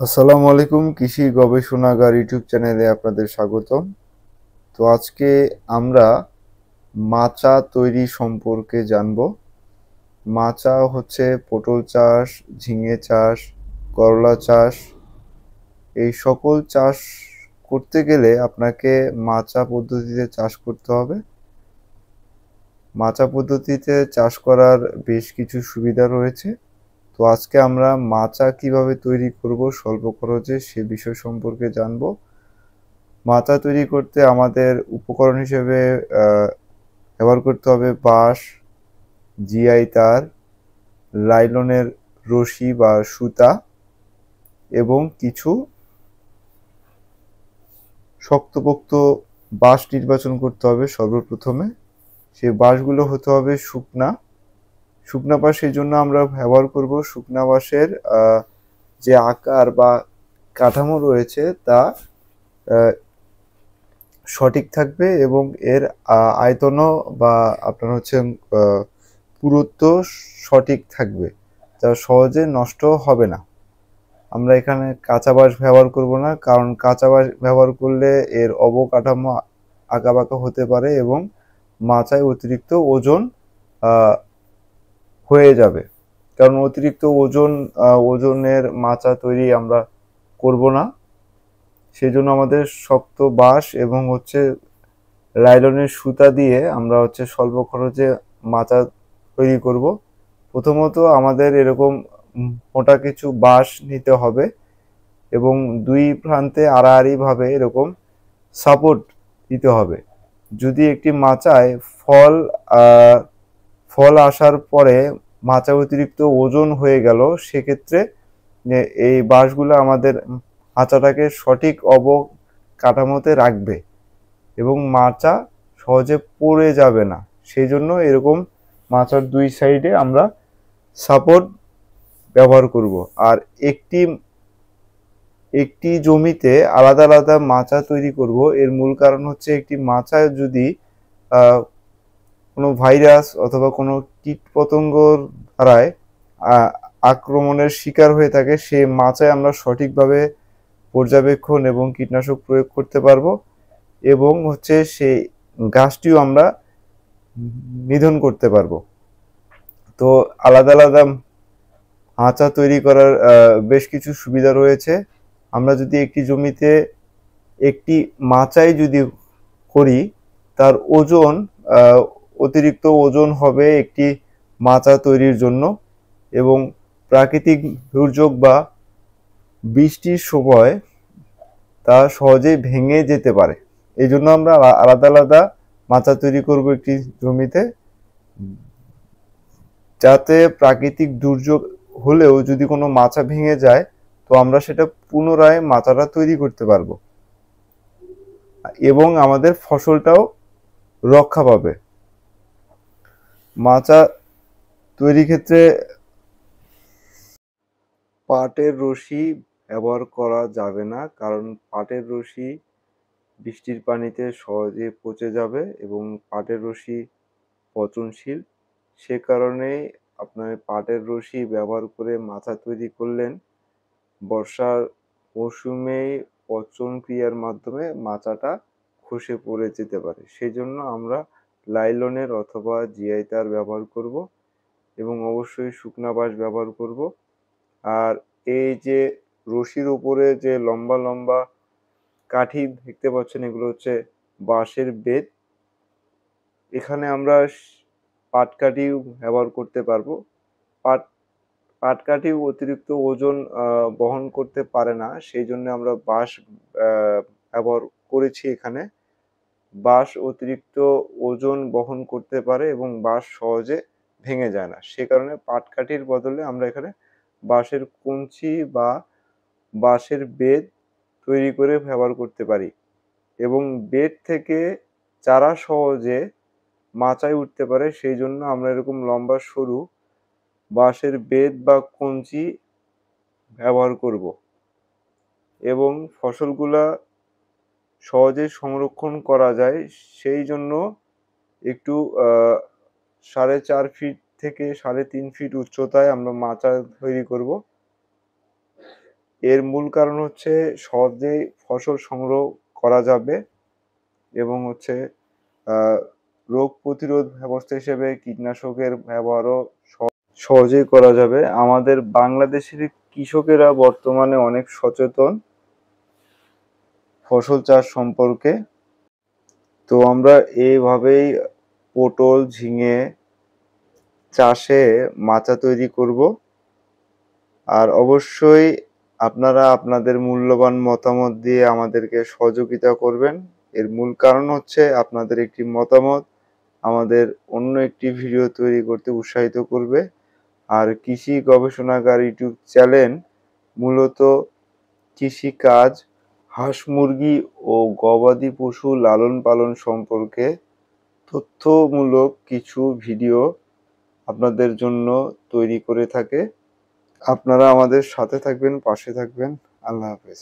আসসালামু আলাইকুম, কৃষি গবেষণাগার ইউটিউব চ্যানেলে আপনাদের স্বাগতম। তো আজকে আমরা মাচা তৈরি সম্পর্কে জানব। মাচা হচ্ছে পটল চাষ, ঝিঙে চাষ, করলা চাষ, এই সকল চাষ করতে গেলে আপনাকে মাচা পদ্ধতিতে চাষ করতে হবে। মাচা পদ্ধতিতে চাষ করার বেশ কিছু সুবিধা রয়েছে। তো আজকে আমরা মাচা কিভাবে তৈরি করব স্বল্প খরচে সে বিষয় সম্পর্কে জানবো। মাচা তৈরি করতে আমাদের উপকরণ হিসেবে ব্যবহার করতে হবে বাঁশ, জিআই তার, লাইলনের রশি বা সুতা এবং কিছু শক্তপোক্ত বাঁশ নির্বাচন করতে হবে। সর্বপ্রথমে সেই বাঁশগুলো হতে হবে শুকনা বাঁশ। সেই জন্য আমরা ব্যবহার করব শুকনা বাঁশের যে আকার বা কাঠামো রয়েছে তা সঠিক থাকবে এবং এর আয়তনও বা আপনার হচ্ছে পুরুত্ব সঠিক থাকবে, যা সহজে নষ্ট হবে না। আমরা এখানে কাঁচা বাঁশ ব্যবহার করব না, কারণ কাঁচা বাঁশ ব্যবহার করলে এর অবকাঠামো আঁকাবাঁকা হতে পারে এবং মাচায় অতিরিক্ত ওজন হয়ে যাবে। কারণ অতিরিক্ত ওজনের মাচা তৈরি আমরা করব না। সেই জন্য আমাদের শক্ত বাঁশ এবং হচ্ছে লাইলনের সুতা দিয়ে আমরা হচ্ছে স্বল্প খরচে মাচা তৈরি করব। প্রথমত আমাদের এরকম মোটা কিছু বাঁশ নিতে হবে এবং দুই প্রান্তে আড়াআড়ি ভাবে এরকম সাপোর্ট দিতে হবে। যদি একটি মাচায় ফল আসার পরে মাচা অতিরিক্ত ওজন হয়ে গেল, সেক্ষেত্রে এই বাঁশগুলো আমাদের মাচাটাকে সঠিক অবকাঠামোতে রাখবে এবং মাচা সহজে পড়ে যাবে না। সেই জন্য এরকম মাচার দুই সাইডে আমরা সাপোর্ট ব্যবহার করব। আর একটি জমিতে আলাদা আলাদা মাচা তৈরি করব। এর মূল কারণ হচ্ছে একটি মাচায় যদি কোনো ভাইরাস অথবা কোনো কীটপতঙ্গর দ্বারায় আক্রমণের শিকার হয়ে থাকে, সে মাচায় আমরা সঠিকভাবে পর্যবেক্ষণ এবং কীটনাশক প্রয়োগ করতে পারবো এবং হচ্ছে সেই গাছটিও আমরা নিধন করতে পারবো। তো আলাদা আলাদা মাচা তৈরি করার বেশ কিছু সুবিধা রয়েছে। আমরা যদি একটি জমিতে একটি মাচাই যদি করি, তার ওজন অতিরিক্ত ওজন হবে একটি মাচা তৈরির জন্য এবং প্রাকৃতিক দুর্যোগ বা বৃষ্টির সময় তা সহজেই ভেঙে যেতে পারে। এই জন্য আমরা আলাদা আলাদা মাচা তৈরি করব একটি জমিতে, যাতে প্রাকৃতিক দুর্যোগ হলেও যদি কোনো মাচা ভেঙে যায় তো আমরা সেটা পুনরায় মাচাটা তৈরি করতে পারবো এবং আমাদের ফসলটাও রক্ষা পাবে। মাচা তৈরির ক্ষেত্রে পাটের রশি ব্যবহার করা যাবে না, কারণ পাটের রশি বৃষ্টির পানিতে সহজে পচে যাবে এবং পাটের রশি পচনশীল। সে কারণে আপনার পাটের রশি ব্যবহার করে মাচা তৈরি করলেন বর্ষার মৌসুমে পচন ক্রিয়ার মাধ্যমে মাচাটা খসে পড়ে যেতে পারে। সেই জন্য আমরা লাইলনের অথবা জিআই তার ব্যবহার করব এবং অবশ্যই শুকনা বাঁশ ব্যবহার করব। আর এই যে রশির উপরে যে লম্বা লম্বা কাঠি দেখতে পাচ্ছেন, এগুলো হচ্ছে বাঁশের বেত। এখানে আমরা পাটকাঠিও ব্যবহার করতে পারবো। পাটকাঠি অতিরিক্ত ওজন বহন করতে পারে না, সেই জন্য আমরা বাঁশ ব্যবহার করেছি এখানে। বাঁশ অতিরিক্ত ওজন বহন করতে পারে এবং বাঁশ সহজে ভেঙে যায় না, সে কারণে পাটকাঠির বদলে আমরা এখানে বাঁশের কঞ্চি বা বাঁশের বেত তৈরি করে ব্যবহার করতে পারি এবং বেত থেকে চারা সহজে মাচায় উঠতে পারে। সেই জন্য আমরা এরকম লম্বা সরু বাঁশের বেত বা কঞ্চি ব্যবহার করব এবং ফসলগুলা সহজে সংরক্ষণ করা যায়। সেই জন্য একটু 4.5 ফিট থেকে 3.5 ফিট উচ্চতায় আমরা মাচা তৈরি করব। এর মূল কারণ হচ্ছে সহজেই ফসল সংগ্রহ করা যাবে এবং হচ্ছে রোগ প্রতিরোধ ব্যবস্থা হিসেবে কীটনাশকের ব্যবহারও সহজেই করা যাবে। আমাদের বাংলাদেশের কৃষকেরা বর্তমানে অনেক সচেতন ফসল চাষ সম্পর্কে। তো আমরা এইভাবেই পটল, ঝিঙে চাষে মাচা তৈরি করব। আর অবশ্যই আপনারা আপনাদের মূল্যবান মতামত দিয়ে আমাদেরকে সহযোগিতা করবেন। এর মূল কারণ হচ্ছে আপনাদের একটি মতামত আমাদের অন্য একটি ভিডিও তৈরি করতে উৎসাহিত করবে। আর কৃষি গবেষণাগার ইউটিউব চ্যানেল মূলত কৃষিকাজ, হাঁস মুরগি ও গবাদি পশু লালন পালন সম্পর্কে তথ্যমূলক কিছু ভিডিও আপনাদের জন্য তৈরি করে থাকে। আপনারা আমাদের সাথে থাকবেন, পাশে থাকবেন। আল্লাহ হাফেজ।